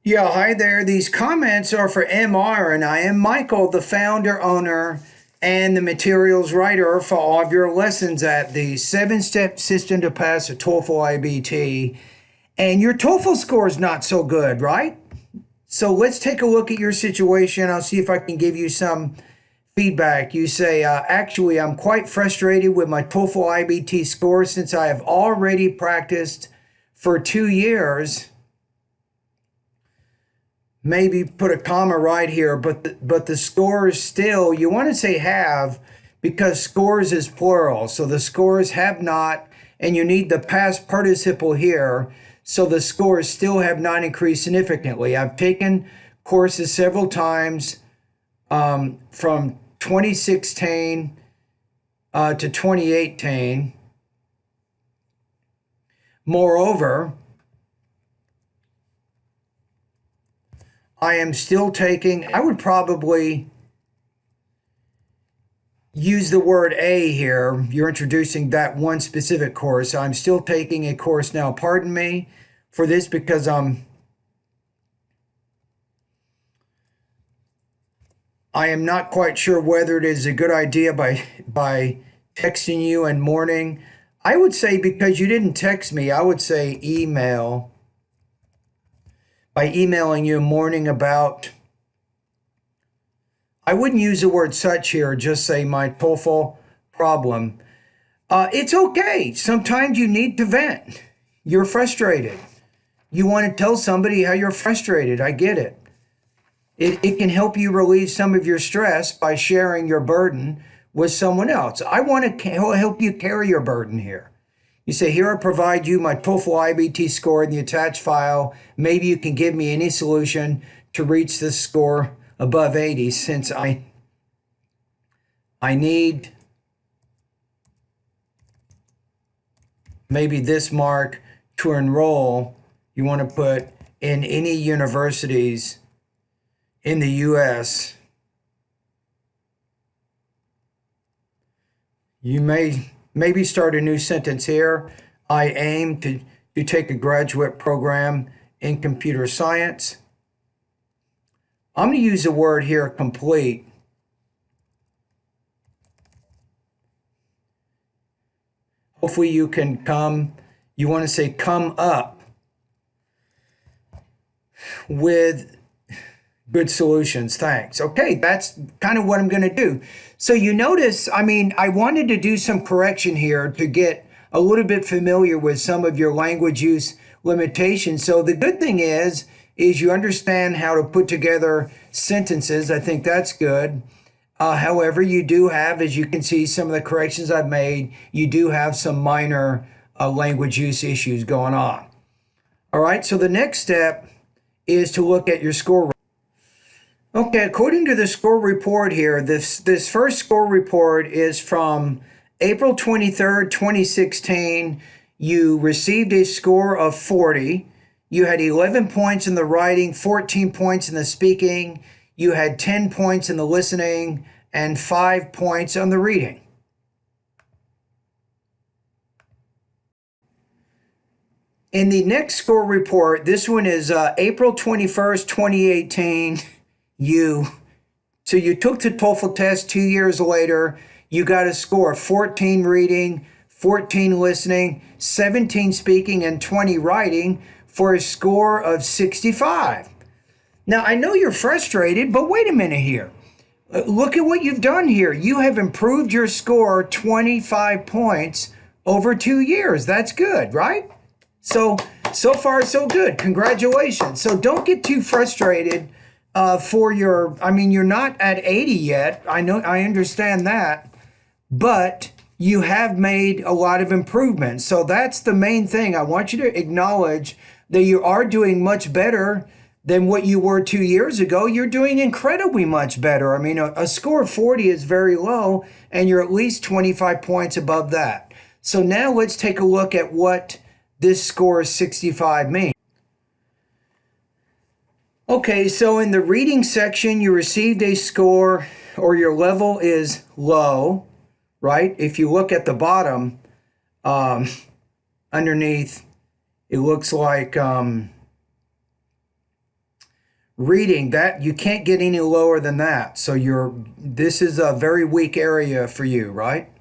Yeah, hi there. These comments are for MR, and I am Michael, the founder, owner, and the materials writer for all of your lessons at the 7-step system to pass a TOEFL IBT. And your TOEFL score is not so good, right? So let's take a look at your situation. I'll see if I can give you some feedback. You say, actually, I'm quite frustrated with my TOEFL IBT score since I have already practiced for 2 years. Maybe put a comma right here, but the scores still, you want to say have, because scores is plural. So the scores have not, and you need the past participle here. So the scores still have not increased significantly. I've taken courses several times from 2016 to 2018. Moreover, I am still taking, I would probably use the word A here. You're introducing that one specific course. I'm still taking a course now. Pardon me for this because I am not quite sure whether it is a good idea by texting you and mourning. I would say because you didn't text me, I would say email. By emailing you mourning about, I wouldn't use the word such here, just say my TOEFL problem. It's okay. Sometimes you need to vent. You're frustrated. You want to tell somebody how you're frustrated. I get it. It can help you relieve some of your stress by sharing your burden with someone else. I want to help you carry your burden here. You say, here I provide you my TOEFL IBT score in the attached file. Maybe you can give me any solution to reach this score above 80 since I need maybe this mark to enroll. You want to put in any universities in the U.S. You may maybe start a new sentence here. I aim to take a graduate program in computer science. I'm going to use the word here, complete. Hopefully you can you want to say come up with good solutions. Thanks. Okay, that's kind of what I'm going to do. So you notice, I wanted to do some correction here to get a little bit familiar with some of your language use limitations. So the good thing is you understand how to put together sentences. I think that's good. However, you do have, as you can see, some of the corrections I've made, you do have some minor language use issues going on. All right, so the next step is to look at your score. Okay, according to the score report here, this first score report is from April 23rd, 2016. You received a score of 40. You had 11 points in the writing, 14 points in the speaking. You had 10 points in the listening and 5 points on the reading. In the next score report, this one is April 21st, 2018. So you took the TOEFL test 2 years later. You got a score of 14 reading, 14 listening, 17 speaking, and 20 writing for a score of 65. Now, I know you're frustrated, but wait a minute here. Look at what you've done here. You have improved your score 25 points over 2 years. That's good, right? So far, so good. Congratulations. So don't get too frustrated for your, you're not at 80 yet. I understand that, but you have made a lot of improvements. So that's the main thing. I want you to acknowledge that you are doing much better than what you were 2 years ago. You're doing incredibly much better. A score of 40 is very low, and you're at least 25 points above that. So now let's take a look at what this score of 65 means. Okay, so in the reading section, you received a score, or your level is low, right? If you look at the bottom, underneath, it looks like Reading, that you can't get any lower than that. So this is a very weak area for you, right?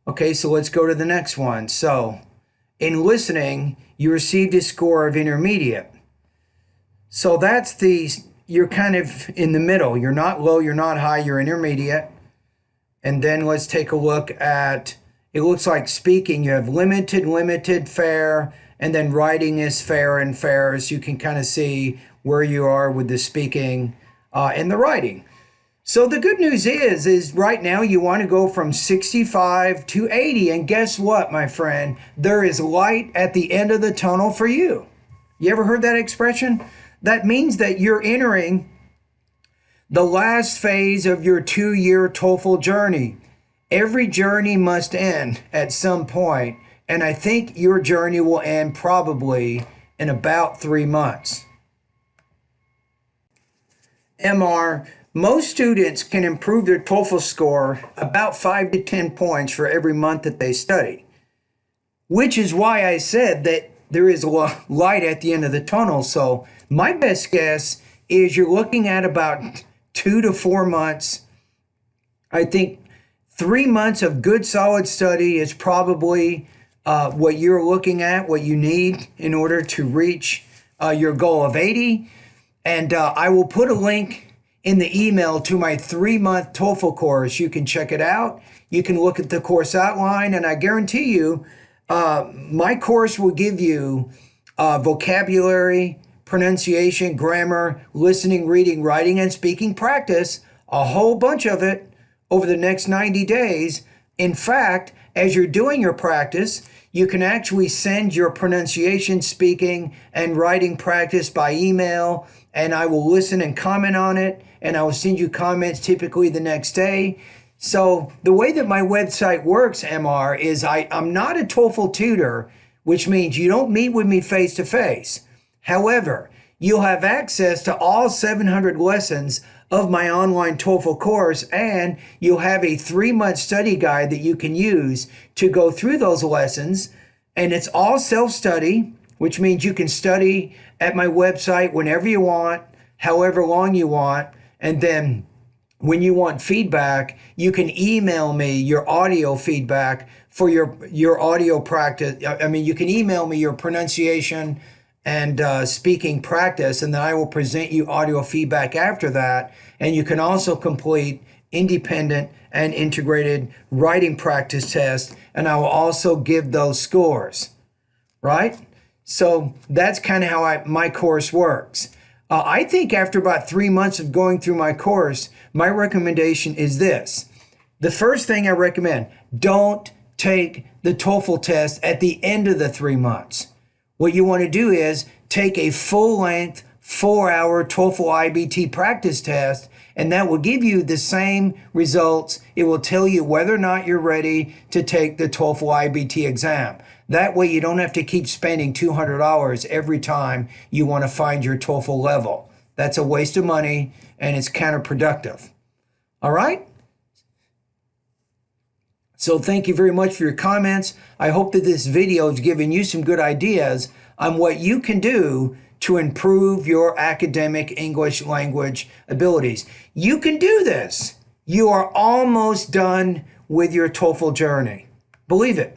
Okay, so let's go to the next one. So in listening, you received a score of intermediate. So you're kind of in the middle. You're not low, you're not high, you're intermediate. And then let's take a look at, it looks like speaking, you have limited, fair, and then writing is fair and fair. So you can kind of see where you are with the speaking and the writing. So the good news is right now you want to go from 65 to 80. And guess what, my friend? There is light at the end of the tunnel for you. You ever heard that expression? That means that you're entering the last phase of your 2-year TOEFL journey. Every journey must end at some point, and I think your journey will end probably in about 3 months. MR, most students can improve their TOEFL score about 5 to 10 points for every month that they study, which is why I said that there is a light at the end of the tunnel. So my best guess is you're looking at about 2 to 4 months. I think 3 months of good solid study is probably what you're looking at, what you need in order to reach your goal of 80. And I will put a link in the email to my 3-month TOEFL course. You can check it out. You can look at the course outline, and I guarantee you my course will give you vocabulary, pronunciation, grammar, listening, reading, writing, and speaking practice, a whole bunch of it over the next 90 days. In fact, as you're doing your practice, you can actually send your pronunciation, speaking, and writing practice by email, and I will listen and comment on it, and I will send you comments typically the next day. So the way that my website works, MR, is I'm not a TOEFL tutor, which means you don't meet with me face-to-face. However, you'll have access to all 700 lessons of my online TOEFL course, and you'll have a 3-month study guide that you can use to go through those lessons. And it's all self-study, which means you can study at my website whenever you want, however long you want. And then when you want feedback, you can email me your audio feedback for your audio practice. I mean, you can email me your pronunciation and speaking practice, and then I will present you audio feedback after that. And you can also complete independent and integrated writing practice tests, and I will also give those scores, right? So that's kind of how my course works. I think after about 3 months of going through my course, my recommendation is this. The first thing I recommend, don't take the TOEFL test at the end of the 3 months. What you want to do is take a full-length, 4-hour TOEFL IBT practice test, and that will give you the same results. It will tell you whether or not you're ready to take the TOEFL IBT exam. That way you don't have to keep spending $200 every time you want to find your TOEFL level. That's a waste of money, and it's counterproductive. All right? So thank you very much for your comments. I hope that this video has given you some good ideas on what you can do to improve your academic English language abilities. You can do this. You are almost done with your TOEFL journey. Believe it.